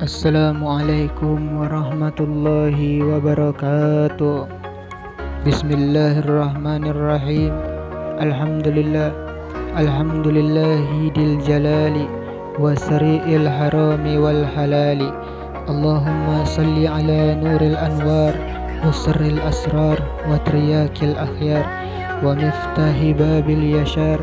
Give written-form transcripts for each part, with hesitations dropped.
Assalamualaikum warahmatullahi wabarakatuh. Bismillahirrahmanirrahim. Alhamdulillah. Alhamdulillahi dil jalali wa sari'il harami wal halali. Allahumma salli ala nuril anwar wa sirril asrar wa triyakil akhyar wa miftahi babil yashar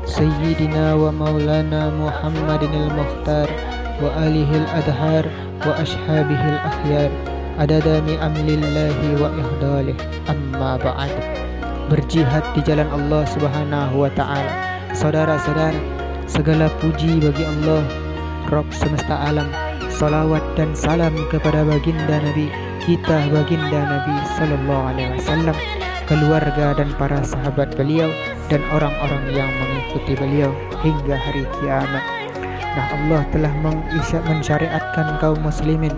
Sayyidina wa maulana Muhammadin al-Mukhtar wa alihil adhar wa ashabihil akhyar adada ni'amlillahi wa ihdalih, amma ba'd. Berjihad di jalan Allah subhanahu wa ta'ala. Saudara-saudara, segala puji bagi Allah Rabb semesta alam. Salawat dan salam kepada baginda Nabi kita, baginda Nabi sallallahu alaihi wasallam, keluarga dan para sahabat beliau dan orang-orang yang mengikuti beliau hingga hari kiamat. Nah, Allah telah mensyariatkan kaum muslimin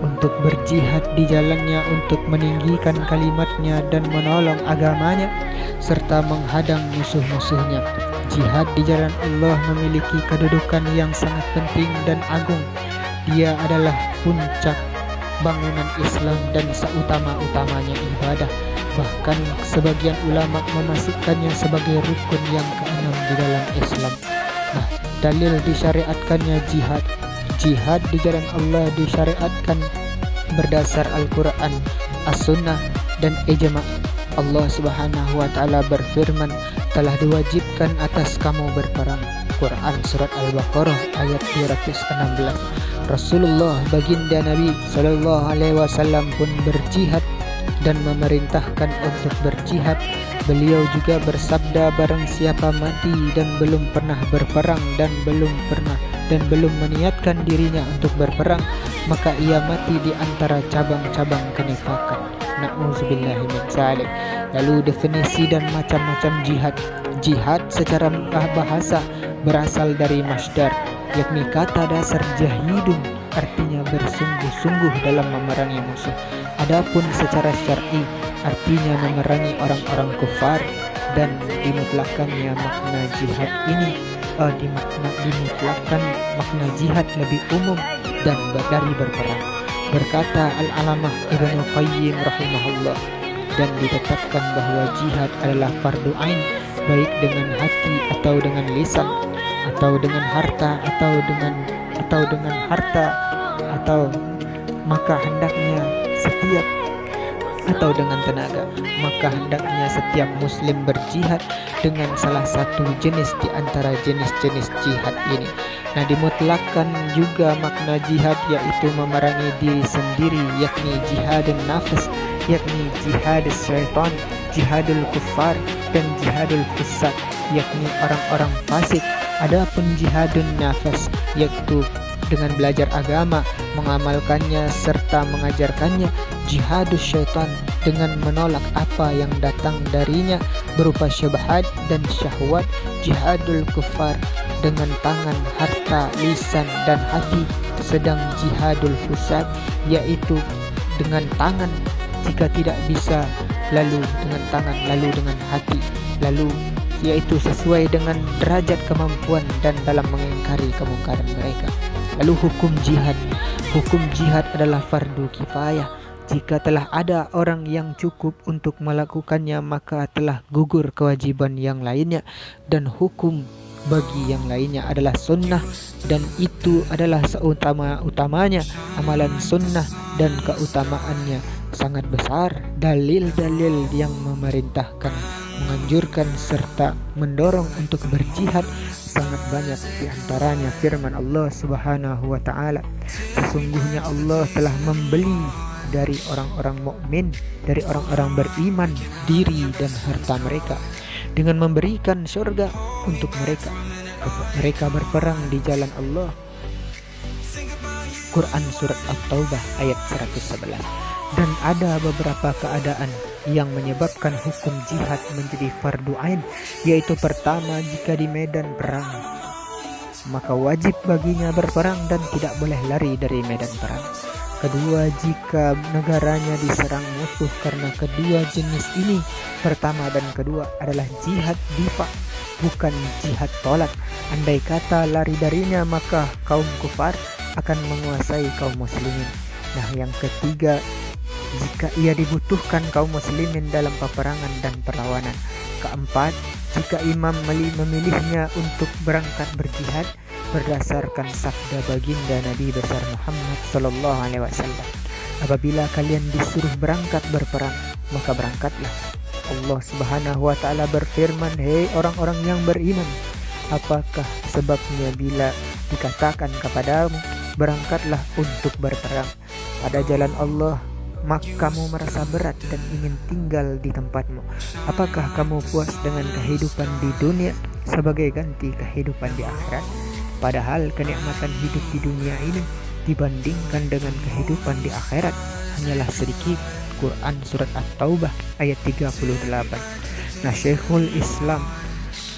untuk berjihad di jalannya, untuk meninggikan kalimatnya dan menolong agamanya serta menghadang musuh-musuhnya. Jihad di jalan Allah memiliki kedudukan yang sangat penting dan agung. Dia adalah puncak bangunan Islam dan seutama-utamanya ibadah. Bahkan sebagian ulama memasukkannya sebagai rukun yang keenam di dalam Islam. Nah, dalil disyariatkannya jihad. Jihad di jalan Allah disyariatkan berdasar Al-Quran, As-Sunnah, dan Ijma'. Allah subhanahu wa ta'ala berfirman, telah diwajibkan atas kamu berperang. Quran Surat Al-Baqarah ayat 216. Rasulullah baginda Nabi sallallahu alaihi wasallam pun berjihad dan memerintahkan untuk berjihad. Beliau juga bersabda, barang siapa mati dan belum pernah berperang dan belum meniatkan dirinya untuk berperang, maka ia mati di antara cabang-cabang kenifakan. Na'udzubillahi min dzalik. Lalu definisi dan macam-macam jihad. Jihad secara bahasa berasal dari masdar, yakni kata dasar jahidun, artinya bersungguh-sungguh dalam memerangi musuh. Adapun secara syar'i artinya memerangi orang-orang kufar, dan dimutlakannya makna jihad ini dimutlakan makna jihad lebih umum dan dari berperang. Berkata Al-Alamah Ibnu Qayyim rahimahullah, dan ditetapkan bahwa jihad adalah fardu ain, baik dengan hati atau dengan lisan, atau dengan harta atau maka hendaknya setiap muslim berjihad dengan salah satu jenis di antara jenis-jenis jihad ini. Nah, dimutlakkan juga makna jihad yaitu memerangi diri sendiri, yakni jihadun nafs, yakni jihadus syaitan, jihadul kuffar, dan jihadul fusaq, yakni orang-orang fasik. Adapun jihadun nafs yaitu dengan belajar agama, mengamalkannya serta mengajarkannya. Jihadus syaitan dengan menolak apa yang datang darinya berupa syubhat dan syahwat. Jihadul kufar dengan tangan, harta, lisan, dan hati. Sedang jihadul fusaq yaitu dengan tangan jika tidak bisa, lalu dengan tangan, lalu dengan hati, lalu yaitu sesuai dengan derajat kemampuan dan dalam mengingkari kemungkaran mereka. Lalu hukum jihad adalah fardu kifayah. Jika telah ada orang yang cukup untuk melakukannya, maka telah gugur kewajiban yang lainnya, dan hukum bagi yang lainnya adalah sunnah, dan itu adalah seutama-utamanya amalan sunnah, dan keutamaannya sangat besar. Dalil-dalil yang memerintahkan, menganjurkan, serta mendorong untuk berjihad sangat banyak. Di antaranya firman Allah subhanahu wa ta'ala, sesungguhnya Allah telah membeli dari orang-orang mukmin, dari orang-orang beriman, diri dan harta mereka dengan memberikan surga untuk mereka berperang di jalan Allah. Quran Surat At-Taubah ayat 111. Dan ada beberapa keadaan yang menyebabkan hukum jihad menjadi fardu ain, yaitu pertama, jika di medan perang maka wajib baginya berperang dan tidak boleh lari dari medan perang. Kedua, jika negaranya diserang musuh. Karena kedua jenis ini, pertama dan kedua, adalah jihad difa, bukan jihad tolak. Andai kata lari darinya, maka kaum kufar akan menguasai kaum muslimin. Nah, yang ketiga, jika ia dibutuhkan kaum muslimin dalam peperangan dan perlawanan. Keempat, jika imam memilihnya untuk berangkat berjihad berdasarkan sabda baginda Nabi besar Muhammad sallallahu alaihi wasallam. Apabila kalian disuruh berangkat berperang, maka berangkatlah. Allah Subhanahu wa taala berfirman, "Hei orang-orang yang beriman, apakah sebabnya bila dikatakan kepadamu, berangkatlah untuk berperang pada jalan Allah, maka kamu merasa berat dan ingin tinggal di tempatmu? Apakah kamu puas dengan kehidupan di dunia sebagai ganti kehidupan di akhirat? Padahal kenikmatan hidup di dunia ini dibandingkan dengan kehidupan di akhirat hanyalah sedikit." Quran Surat At-Taubah ayat 38. Nah, Syekhul Islam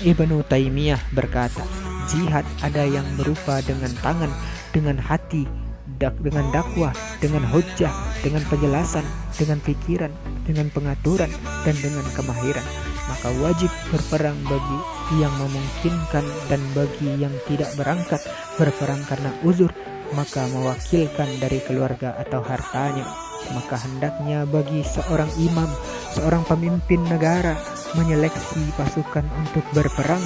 Ibnu Taimiyah berkata, jihad ada yang berupa dengan tangan, dengan hati, dengan dakwah, dengan hujjah, dengan penjelasan, dengan pikiran, dengan pengaturan, dan dengan kemahiran. Maka wajib berperang bagi yang memungkinkan, dan bagi yang tidak berangkat berperang karena uzur, maka mewakilkan dari keluarga atau hartanya. Maka hendaknya bagi seorang imam, seorang pemimpin negara, menyeleksi pasukan untuk berperang,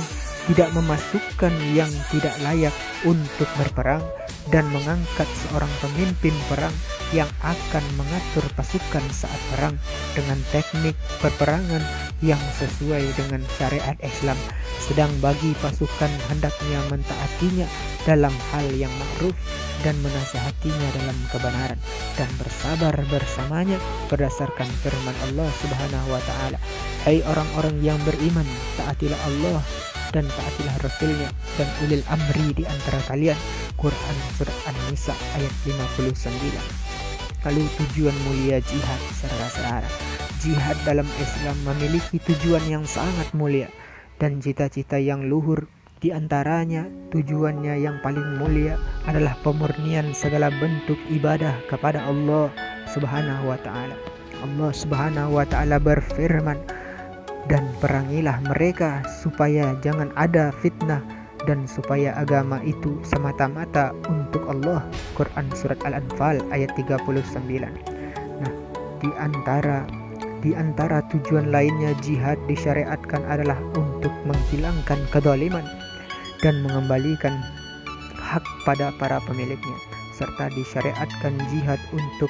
tidak memasukkan yang tidak layak untuk berperang, dan mengangkat seorang pemimpin perang yang akan mengatur pasukan saat perang dengan teknik perperangan yang sesuai dengan syariat Islam. Sedang bagi pasukan hendaknya mentaatinya dalam hal yang ma'ruf dan menasihatinya dalam kebenaran, dan bersabar bersamanya berdasarkan firman Allah Subhanahu wa taala, "Hai orang-orang yang beriman, taatilah Allah dan taatilah Rasulnya dan ulil amri di antara kalian." Quran Surat An-Nisa ayat 59. Lalu tujuan mulia jihad, saudara-saudara. Jihad dalam Islam memiliki tujuan yang sangat mulia dan cita-cita yang luhur. Di antaranya tujuannya yang paling mulia adalah pemurnian segala bentuk ibadah kepada Allah Subhanahu wa taala. Allah Subhanahu wa taala berfirman, "Dan perangilah mereka supaya jangan ada fitnah dan supaya agama itu semata-mata untuk Allah." Quran Surat Al-Anfal ayat 39. Nah, di antara tujuan lainnya jihad disyariatkan adalah untuk menghilangkan kezaliman dan mengembalikan hak pada para pemiliknya, serta disyariatkan jihad untuk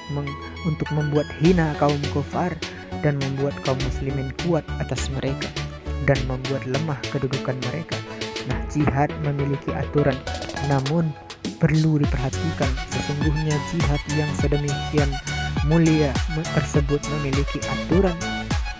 membuat hina kaum kufar dan membuat kaum muslimin kuat atas mereka dan membuat lemah kedudukan mereka. Nah, jihad memiliki aturan, namun perlu diperhatikan sesungguhnya jihad yang sedemikian mulia tersebut memiliki aturan.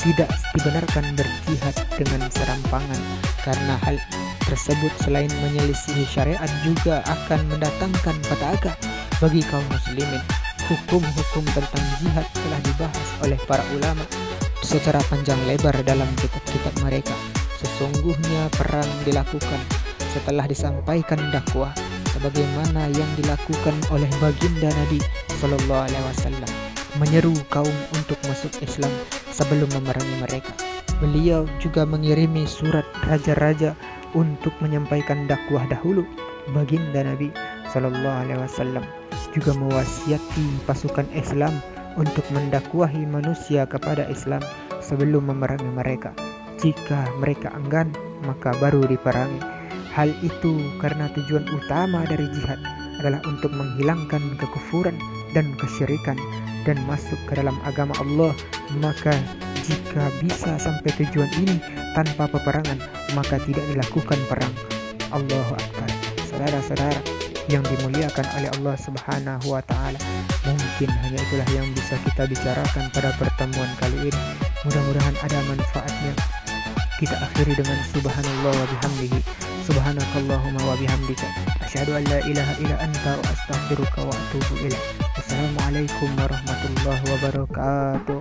Tidak dibenarkan berjihad dengan serampangan, karena hal tersebut selain menyelisihi syariat juga akan mendatangkan petaka bagi kaum muslimin. Hukum-hukum tentang jihad telah dibahas oleh para ulama secara panjang lebar dalam kitab-kitab mereka. Sesungguhnya perang dilakukan setelah disampaikan dakwah sebagaimana yang dilakukan oleh baginda Nabi sallallahu alaihi wasallam, menyeru kaum untuk masuk Islam sebelum memerangi mereka. Beliau juga mengirimi surat raja-raja untuk menyampaikan dakwah dahulu. Baginda Nabi sallallahu alaihi wasallam juga mewasiati pasukan Islam untuk mendakwahi manusia kepada Islam sebelum memerangi mereka. Jika mereka enggan, maka baru diperangi. Hal itu karena tujuan utama dari jihad adalah untuk menghilangkan kekufuran dan kesyirikan dan masuk ke dalam agama Allah. Maka jika bisa sampai tujuan ini tanpa peperangan, maka tidak dilakukan perang. Allahu Akbar. Saudara-saudara yang dimuliakan oleh Allah Subhanahu wa taala, mungkin hanya itulah yang bisa kita bicarakan pada pertemuan kali ini. Mudah-mudahan ada manfaatnya. Kita akhiri dengan subhanallah wa bihamdihi, subhanakallahumma wa bihamdika, asyhadu an la ilaha illa anta wa astaghfiruka wa atubu ilaik. Wassalamualaikum warahmatullahi wabarakatuh.